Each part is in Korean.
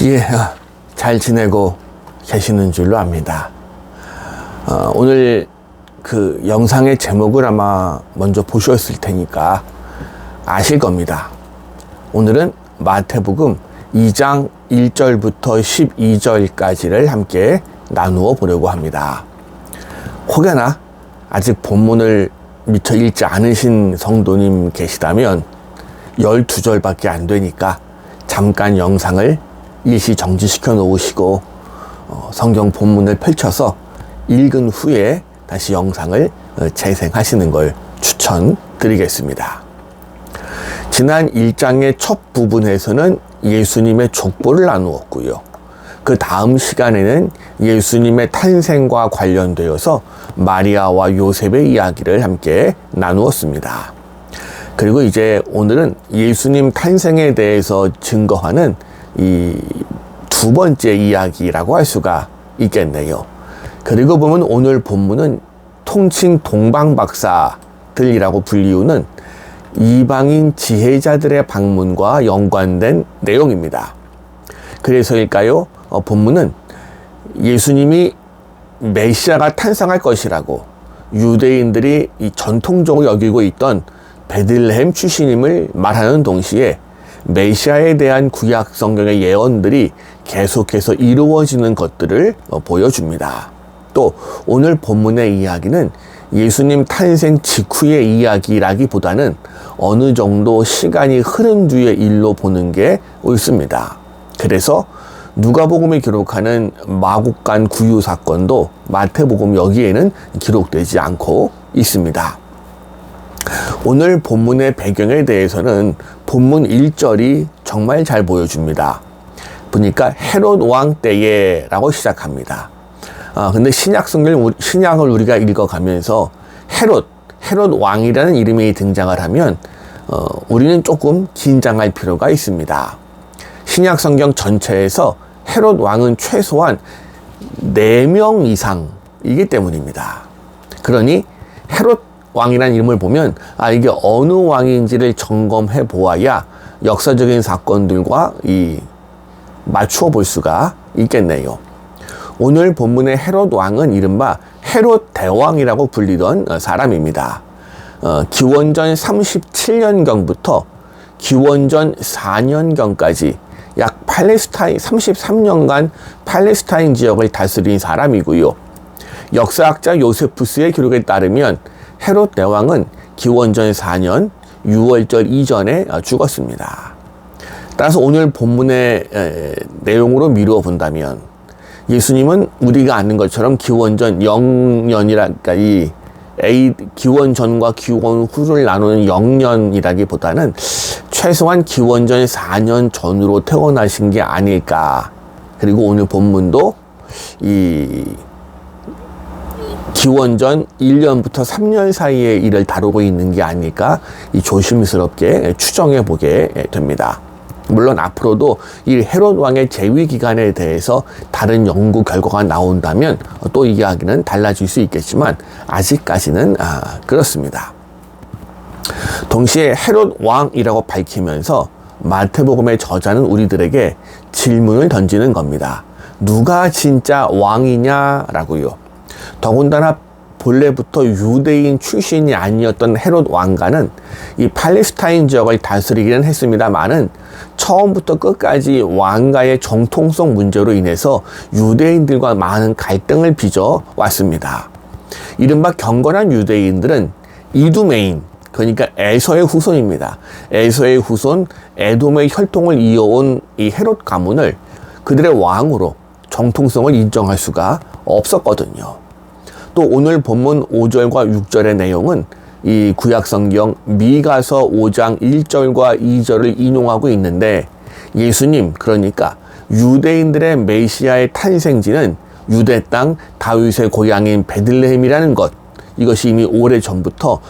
예, 잘 지내고 계시는 줄로 압니다. 오늘 그 영상의 제목을 아마 먼저 보셨을 테니까 아실 겁니다. 오늘은 마태복음 2장 1절부터 12절까지를 함께 나누어 보려고 합니다. 혹여나 아직 본문을 미처 읽지 않으신 성도님 계시다면 12절밖에 안 되니까 잠깐 영상을 일시 정지시켜 놓으시고 성경 본문을 펼쳐서 읽은 후에 다시 영상을 재생하시는 걸 추천드리겠습니다. 지난 1장의 첫 부분에서는 예수님의 족보를 나누었고요. 그 다음 시간에는 예수님의 탄생과 관련되어서 마리아와 요셉의 이야기를 함께 나누었습니다. 그리고 이제 오늘은 예수님 탄생에 대해서 증거하는 이 두 번째 이야기라고 할 수가 있겠네요. 그리고 보면 오늘 본문은 통칭 동방박사들이라고 불리우는 이방인 지혜자들의 방문과 연관된 내용입니다. 그래서일까요? 본문은 예수님이 메시아가 탄생할 것이라고 유대인들이 이 전통적으로 여기고 있던 베들레헴 출신임을 말하는 동시에 메시아에 대한 구약 성경의 예언들이 계속해서 이루어지는 것들을 보여줍니다. 또 오늘 본문의 이야기는 예수님 탄생 직후의 이야기라기보다는 어느 정도 시간이 흐른 뒤의 일로 보는 게 옳습니다. 그래서 누가복음이 기록하는 마국간 구유 사건도 마태복음 여기에는 기록되지 않고 있습니다. 오늘 본문의 배경에 대해서는 본문 1절이 정말 잘 보여줍니다. 보니까 헤롯 왕 때에 라고 시작합니다. 근데 신약을 우리가 읽어가면서 헤롯 왕이라는 이름이 등장을 하면 우리는 조금 긴장할 필요가 있습니다. 신약 성경 전체에서 헤롯 왕은 최소한 4명 이상이기 때문입니다. 그러니 헤롯 왕이라는 이름을 보면 이게 어느 왕인지를 점검해 보아야 역사적인 사건들과 맞추어 볼 수가 있겠네요. 오늘 본문의 헤롯 왕은 이른바 헤롯 대왕이라고 불리던 사람입니다. 기원전 37년경부터 기원전 4년경까지 약 33년간 팔레스타인 지역을 다스린 사람이고요. 역사학자 요세푸스의 기록에 따르면 헤롯 대왕은 기원전 4년 6월절 이전에 죽었습니다. 따라서 오늘 본문의 내용으로 미루어 본다면 예수님은 우리가 아는 것처럼 기원전 0년이랄까 기원전과 기원 후를 나누는 0년이라기보다는 최소한 기원전 4년 전으로 태어나신 게 아닐까. 그리고 오늘 본문도 기원전 1년부터 3년 사이의 일을 다루고 있는 게 아닐까 조심스럽게 추정해 보게 됩니다. 물론 앞으로도 이 헤롯 왕의 재위 기간에 대해서 다른 연구 결과가 나온다면 또 이야기는 달라질 수 있겠지만 아직까지는 그렇습니다. 동시에 헤롯 왕이라고 밝히면서 마태복음의 저자는 우리들에게 질문을 던지는 겁니다. 누가 진짜 왕이냐라고요. 더군다나 본래부터 유대인 출신이 아니었던 헤롯 왕가는 이 팔레스타인 지역을 다스리기는 했습니다만은 처음부터 끝까지 왕가의 정통성 문제로 인해서 유대인들과 많은 갈등을 빚어 왔습니다. 이른바 경건한 유대인들은 이두메인, 그러니까 에서의 후손입니다. 에서의 후손 에돔의 혈통을 이어온 이 헤롯 가문을 그들의 왕으로 정통성을 인정할 수가 없었거든요. 또 오늘 본문 5절과 6절의 내용은 이 구약성경 미가서 5장 1절과 2절을 인용하고 있는데 예수님, 그러니까 유대인들의 메시아의 탄생지는 유대 땅 다윗의 고향인 베들레헴이라는 것, 이것이 이미 오래전부터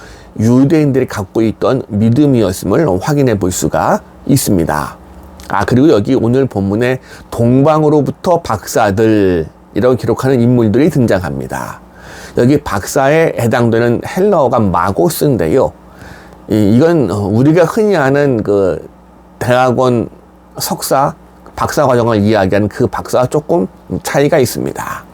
유대인들이 갖고 있던 믿음이었음을 확인해 볼 수가 있습니다. 그리고 여기 오늘 본문에 동방으로부터 박사들이라고 기록하는 인물들이 등장합니다. 여기 박사에 해당되는 헬라어가 마고스인데요. 이건 우리가 흔히 아는 그 대학원 석사 박사 과정을 이야기하는 그 박사와 조금 차이가 있습니다.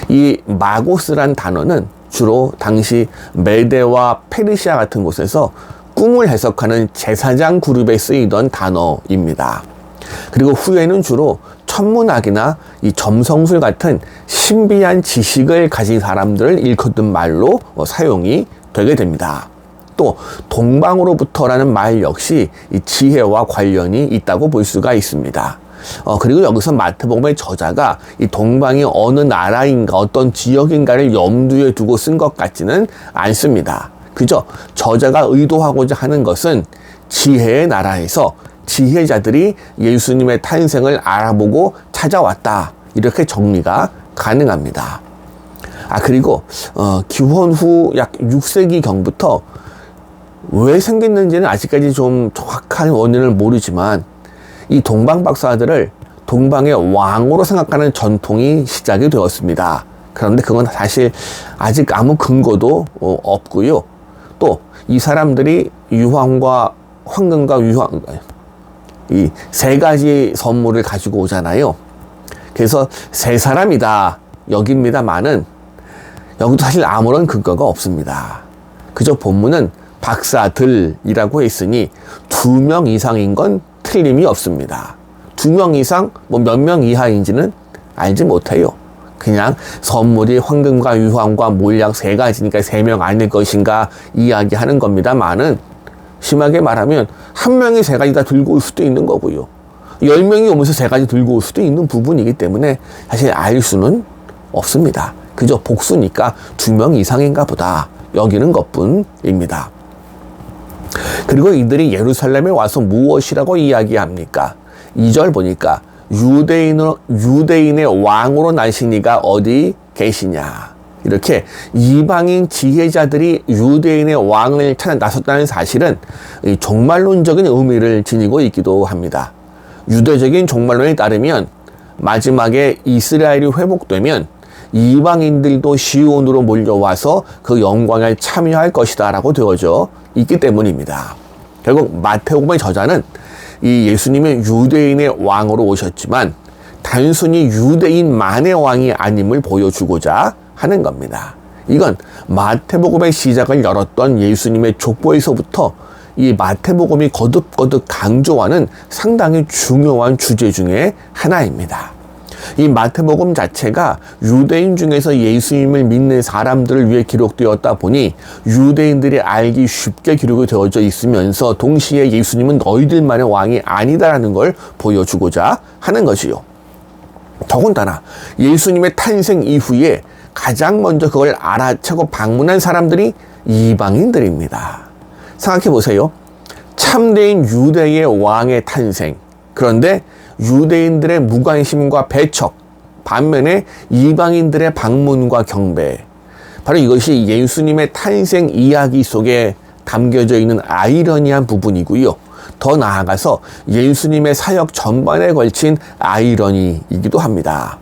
이 마고스란 단어는 주로 당시 메데와 페르시아 같은 곳에서 꿈을 해석하는 제사장 그룹에 쓰이던 단어입니다. 그리고 후에는 주로 천문학이나 이 점성술 같은 신비한 지식을 가진 사람들을 일컫는 말로 사용이 되게 됩니다. 또 동방으로부터라는 말 역시 이 지혜와 관련이 있다고 볼 수가 있습니다. 그리고 여기서 마태복음의 저자가 이 동방이 어느 나라인가 어떤 지역인가를 염두에 두고 쓴 것 같지는 않습니다. 그저 저자가 의도하고자 하는 것은 지혜의 나라에서 지혜자들이 예수님의 탄생을 알아보고 찾아왔다. 이렇게 정리가 가능합니다. 그리고 기원 후 약 6세기경부터 왜 생겼는지는 아직까지 좀 정확한 원인을 모르지만 이 동방 박사들을 동방의 왕으로 생각하는 전통이 시작이 되었습니다. 그런데 그건 사실 아직 아무 근거도 없고요. 또 이 사람들이 유황과 황금과 유황 이 세 가지 선물을 가지고 오잖아요. 그래서 세 사람이다 여깁니다만은 여기도 사실 아무런 근거가 없습니다. 그저 본문은 박사들이라고 했으니 2명 이상인 건 틀림이 없습니다. 2명 이상 몇 명 이하인지는 알지 못해요. 그냥 선물이 황금과 유황과 몰약 3가지니까 3명 아닐 것인가 이야기하는 겁니다만은 심하게 말하면 1명이 3가지 다 들고 올 수도 있는 거고요. 10명이 오면서 3가지 들고 올 수도 있는 부분이기 때문에 사실 알 수는 없습니다. 그저 복수니까 2명 이상인가 보다 여기는 것뿐입니다. 그리고 이들이 예루살렘에 와서 무엇이라고 이야기합니까? 2절 보니까 유대인의 왕으로 나신 이가 어디 계시냐. 이렇게 이방인 지혜자들이 유대인의 왕을 찾아 나섰다는 사실은 종말론적인 의미를 지니고 있기도 합니다. 유대적인 종말론에 따르면 마지막에 이스라엘이 회복되면 이방인들도 시온으로 몰려와서 그 영광에 참여할 것이다 라고 되어져 있기 때문입니다. 결국 마태복음의 저자는 이 예수님의 유대인의 왕으로 오셨지만 단순히 유대인만의 왕이 아님을 보여주고자 하는 겁니다. 이건 마태복음의 시작을 열었던 예수님의 족보에서부터 이 마태복음이 거듭거듭 강조하는 상당히 중요한 주제 중에 하나입니다. 이 마태복음 자체가 유대인 중에서 예수님을 믿는 사람들을 위해 기록되었다 보니 유대인들이 알기 쉽게 기록이 되어져 있으면서 동시에 예수님은 너희들만의 왕이 아니다라는 걸 보여주고자 하는 것이요. 더군다나 예수님의 탄생 이후에 가장 먼저 그걸 알아채고 방문한 사람들이 이방인들입니다. 생각해 보세요. 참된 유대의 왕의 탄생. 그런데 유대인들의 무관심과 배척, 반면에 이방인들의 방문과 경배. 바로 이것이 예수님의 탄생 이야기 속에 담겨져 있는 아이러니한 부분이고요. 더 나아가서 예수님의 사역 전반에 걸친 아이러니이기도 합니다.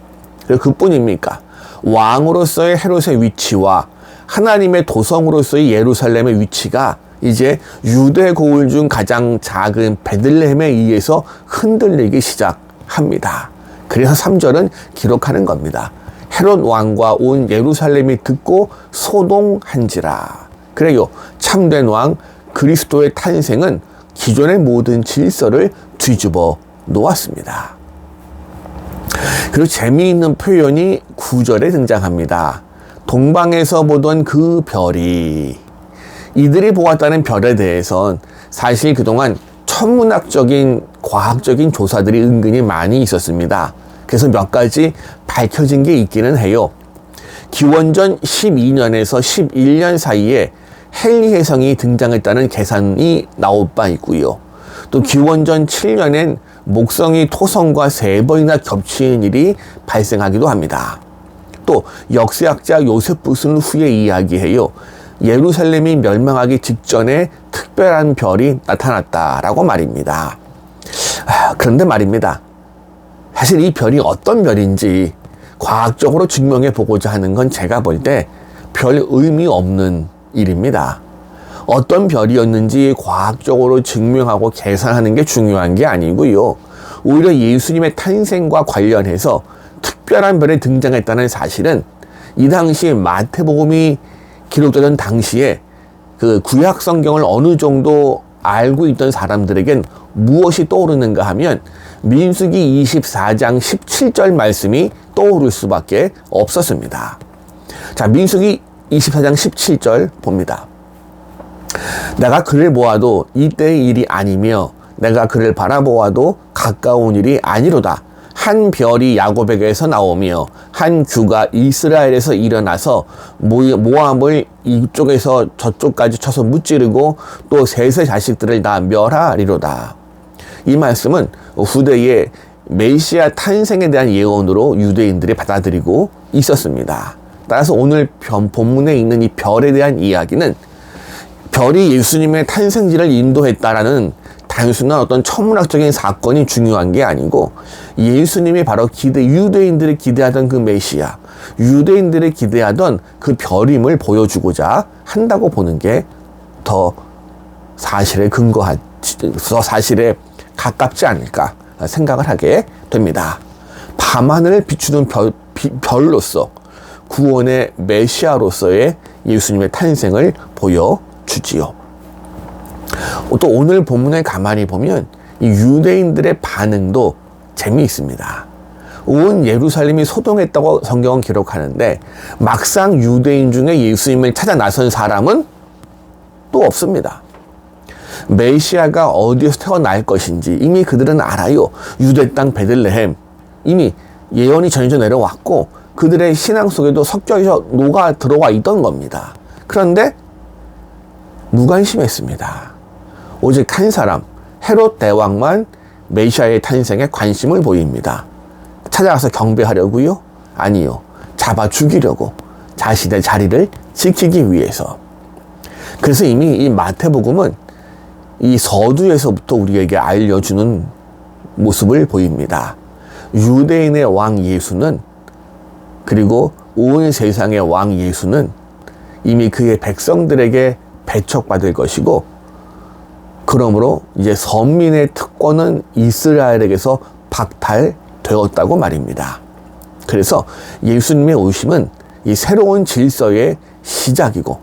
그뿐입니까? 왕으로서의 헤롯의 위치와 하나님의 도성으로서의 예루살렘의 위치가 이제 유대 고을 중 가장 작은 베들레헴에 의해서 흔들리기 시작합니다. 그래서 3절은 기록하는 겁니다. 헤롯 왕과 온 예루살렘이 듣고 소동한지라. 그래요. 참된 왕 그리스도의 탄생은 기존의 모든 질서를 뒤집어 놓았습니다. 그리고 재미있는 표현이 9절에 등장합니다. 동방에서 보던 그 별이, 이들이 보았다는 별에 대해선 사실 그동안 천문학적인 과학적인 조사들이 은근히 많이 있었습니다. 그래서 몇 가지 밝혀진 게 있기는 해요. 기원전 12년에서 11년 사이에 헨리 해성이 등장했다는 계산이 나올 바 있고요. 또 기원전 7년엔 목성이 토성과 3번이나 겹치는 일이 발생하기도 합니다. 또 역사학자 요세푸스는 후에 이야기해요. 예루살렘이 멸망하기 직전에 특별한 별이 나타났다라고 말입니다. 그런데 말입니다. 사실 이 별이 어떤 별인지 과학적으로 증명해 보고자 하는 건 제가 볼 때 별 의미 없는 일입니다. 어떤 별이었는지 과학적으로 증명하고 계산하는 게 중요한 게 아니고요. 오히려 예수님의 탄생과 관련해서 특별한 별이 등장했다는 사실은 이 당시 마태복음이 기록되던 당시에 그 구약 성경을 어느 정도 알고 있던 사람들에겐 무엇이 떠오르는가 하면 민수기 24장 17절 말씀이 떠오를 수밖에 없었습니다. 자, 민수기 24장 17절 봅니다. 내가 그를 보아도 이때의 일이 아니며 내가 그를 바라보아도 가까운 일이 아니로다. 한 별이 야곱에게서 나오며 한 규가 이스라엘에서 일어나서 모압을 이쪽에서 저쪽까지 쳐서 무찌르고 또 셋의 자식들을 다 멸하리로다. 이 말씀은 후대의 메시아 탄생에 대한 예언으로 유대인들이 받아들이고 있었습니다. 따라서 오늘 본문에 있는 이 별에 대한 이야기는 별이 예수님의 탄생지를 인도했다라는 단순한 어떤 천문학적인 사건이 중요한 게 아니고 예수님이 바로 유대인들이 기대하던 그 메시아, 유대인들이 기대하던 그 별임을 보여주고자 한다고 보는 게 더 사실에 사실에 가깝지 않을까 생각을 하게 됩니다. 밤하늘을 비추는 별로서 구원의 메시아로서의 예수님의 탄생을 보여주지요. 또 오늘 본문에 가만히 보면 이 유대인들의 반응도 재미있습니다. 온 예루살렘이 소동했다고 성경은 기록하는데 막상 유대인 중에 예수님을 찾아 나선 사람은 또 없습니다. 메시아가 어디에서 태어날 것인지 이미 그들은 알아요. 유대 땅 베들레헴, 이미 예언이 전해져 내려왔고 그들의 신앙 속에도 섞여서 녹아 들어와 있던 겁니다. 그런데 무관심했습니다. 오직 한 사람, 헤롯 대왕만 메시아의 탄생에 관심을 보입니다. 찾아가서 경배하려고요? 아니요. 잡아 죽이려고, 자신의 자리를 지키기 위해서. 그래서 이미 이 마태복음은 이 서두에서부터 우리에게 알려주는 모습을 보입니다. 유대인의 왕 예수는, 그리고 온 세상의 왕 예수는 이미 그의 백성들에게 배척받을 것이고, 그러므로 이제 선민의 특권은 이스라엘에게서 박탈되었다고 말입니다. 그래서 예수님의 오심은 이 새로운 질서의 시작이고,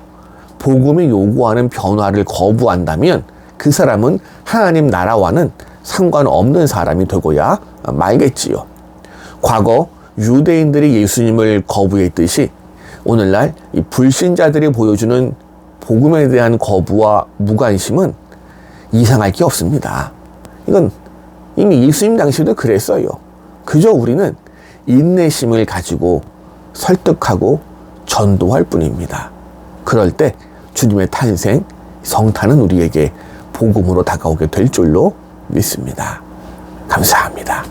복음이 요구하는 변화를 거부한다면 그 사람은 하나님 나라와는 상관없는 사람이 되고야 말겠지요. 과거 유대인들이 예수님을 거부했듯이 오늘날 이 불신자들이 보여주는 복음에 대한 거부와 무관심은 이상할 게 없습니다. 이건 이미 예수님 당시에도 그랬어요. 그저 우리는 인내심을 가지고 설득하고 전도할 뿐입니다. 그럴 때 주님의 탄생, 성탄은 우리에게 복음으로 다가오게 될 줄로 믿습니다. 감사합니다.